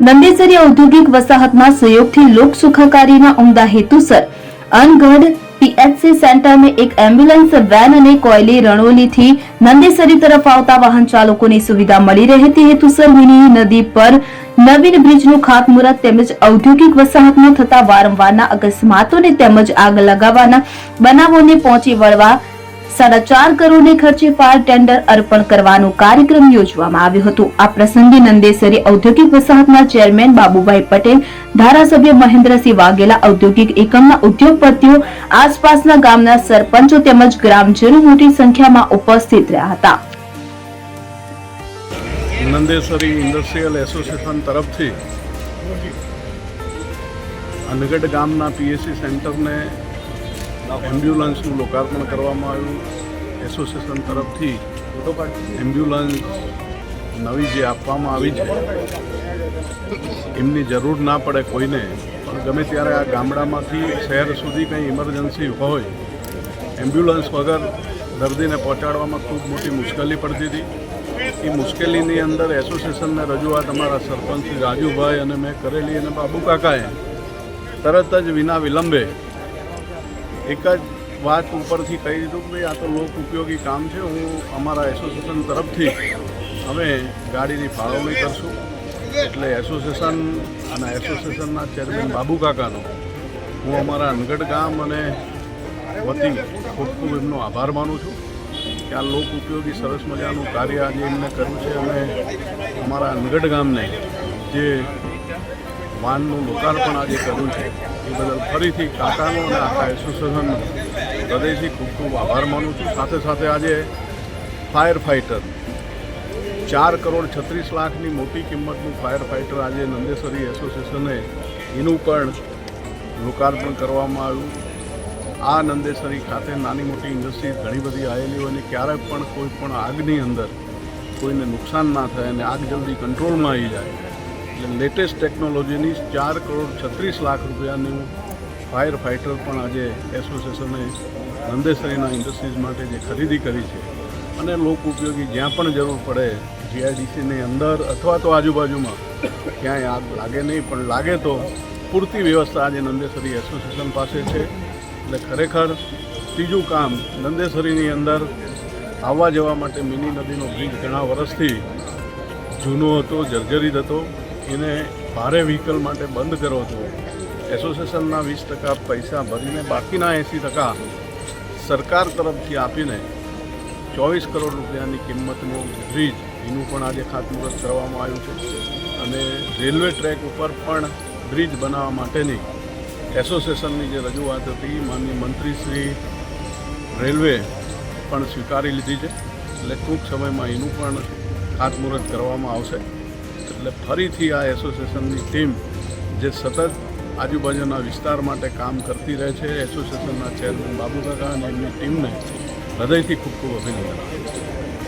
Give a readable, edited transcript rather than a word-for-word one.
નંદેસરી ઔદ્યોગિક વસાહતના સહયોગથી લોક સુખાકારીના ઉમદા હેતુસર અનગઢ પીએચસી સેન્ટરને એક એમ્બ્યુલન્સ વેન અને કોયલી રણોલીથી નંદેસરી તરફ આવતા વાહન ચાલકોની સુવિધા મળી રહે તે હેતુસર મિની નદી પર નવીન બ્રિજનું ખાતમુહૂર્ત તેમજ ઔદ્યોગિક વસાહતમાં થતા વારંવારના અકસ્માતોને તેમજ આગ લગાવવાના બનાવોને પહોંચી વળવા 4.5 કરોડને ખર્ચે ફાયર ટેન્ડર અર્પણ કરવાનો કાર્યક્રમ યોજવામાં આવ્યો હતો। આ પ્રસંગે નંદેસરી ઔદ્યોગિક વસાહતના ચેરમેન બાબુભાઈ પટેલ, ધારાસભ્ય મહેન્દ્રસિંહ વાઘેલા, ઔદ્યોગિક એકમના ઉદ્યોગપતિઓ, આસપાસના ગામના સરપંચો તેમજ ગ્રામજનો મોટી સંખ્યામાં ઉપસ્થિત રહ્યા હતા। નંદેસરી ઇન્ડસ્ટ્રીયલ એસોસિએશન તરફથી અનગઢ ગામના પીએસસી સેન્ટરને એમ્બ્યુલન્સનું લોકાર્પણ કરવામાં આવ્યું। એસોસિએશન તરફથી એમ્બ્યુલન્સ નવી જે આપવામાં આવી છે એમની જરૂર ના પડે કોઈને, પણ ગમે ત્યારે આ ગામડામાંથી શહેર સુધી કંઈ ઇમરજન્સી હોય, એમ્બ્યુલન્સ વગર દર્દીને પહોંચાડવામાં ખૂબ મોટી મુશ્કેલી પડતી હતી। એ મુશ્કેલીની અંદર એસોસિએશનને રજૂઆત અમારા સરપંચ રાજુભાઈ અને મેં કરેલી, અને બાબુ કાકાએ તરત જ વિના વિલંબે એક જ વાત ઉપરથી કહી દીધું કે ભાઈ આ તો લોક ઉપયોગી કામ છે, હું અમારા એસોસિએશન તરફથી અમે ગાડીની ફાળવણી કરશું। એટલે એસોસિએશન અને એસોસિએશનના ચેરમેન બાબુ કાકાનો હું અમારા અનગઢ ગામ અને વતી ખૂબ ખૂબ એમનો આભાર માનું છું કે આ લોક ઉપયોગી સરસ મજાનું કાર્ય આજે એમને કર્યું છે। અને અમારા અનગઢ ગામને જે વાનનું લોકાર્પણ આજે કર્યું છે એ બદલ ફરીથી કાકાનો અને આખા એસોસિએશનનો હૃદયથી ખૂબ ખૂબ આભાર માનું છું। સાથે સાથે આજે ફાયર ફાઇટર 4.36 કરોડની મોટી કિંમતનું ફાયર ફાઇટર આજે નંદેસરી એસોસિએશને એનું પણ લોકાર્પણ કરવામાં આવ્યું। આ નંદેસરી ખાતે નાની મોટી ઇન્ડસ્ટ્રી ઘણી બધી આવેલી હોય અને ક્યારેય પણ કોઈ પણ આગની અંદર કોઈને નુકસાન ના થાય અને આગ જલ્દી કંટ્રોલમાં આવી જાય, એટલે લેટેસ્ટ ટેકનોલોજીની 4.36 કરોડનું ફાયર ફાઇટર પણ આજે એસોસિએશને નંદેસરીના ઇન્ડસ્ટ્રીઝ માટે જે ખરીદી કરી છે, અને લોક ઉપયોગી જ્યાં પણ જરૂર પડે જીઆઈડીસીની અંદર અથવા તો આજુબાજુમાં ક્યાંય આગ લાગે નહીં, પણ લાગે તો પૂરતી વ્યવસ્થા આજે નંદેસરી એસોસિએશન પાસે છે। એટલે ખરેખર ત્રીજું કામ નંદેસરીની અંદર આવવા જવા માટે મિની નદીનો બ્રિજ ઘણા વર્ષથી જૂનો હતો, જર્જરિત હતો, એને ભારે વ્હીકલ માટે બંધ કર્યો હતો। એસોસિએશનના 20% પૈસા ભરીને બાકીના 80% સરકાર તરફથી આપીને 24 કરોડ રૂપિયાની કિંમતનું બ્રિજ એનું પણ આજે ખાતમુહૂર્ત કરવામાં આવ્યું છે। અને રેલવે ટ્રેક ઉપર પણ બ્રિજ બનાવવા માટેની એસોસિએશનની જે રજૂઆત હતી માનનીય મંત્રી શ્રી રેલવે પણ સ્વીકારી લીધી છે, એટલે ટૂંક સમયમાં એનું પણ ખાતમુહૂર્ત કરવામાં આવશે। એટલે ફરીથી આ એસોસિએશનની ટીમ જે સતત આજુબાજુના વિસ્તાર માટે કામ કરતી રહે છે, એસોસિએશનના ચેરમેન બાબુ કાકા અને એમની ટીમને હૃદયથી ખૂબ ખૂબ અભિનંદન આપું છું।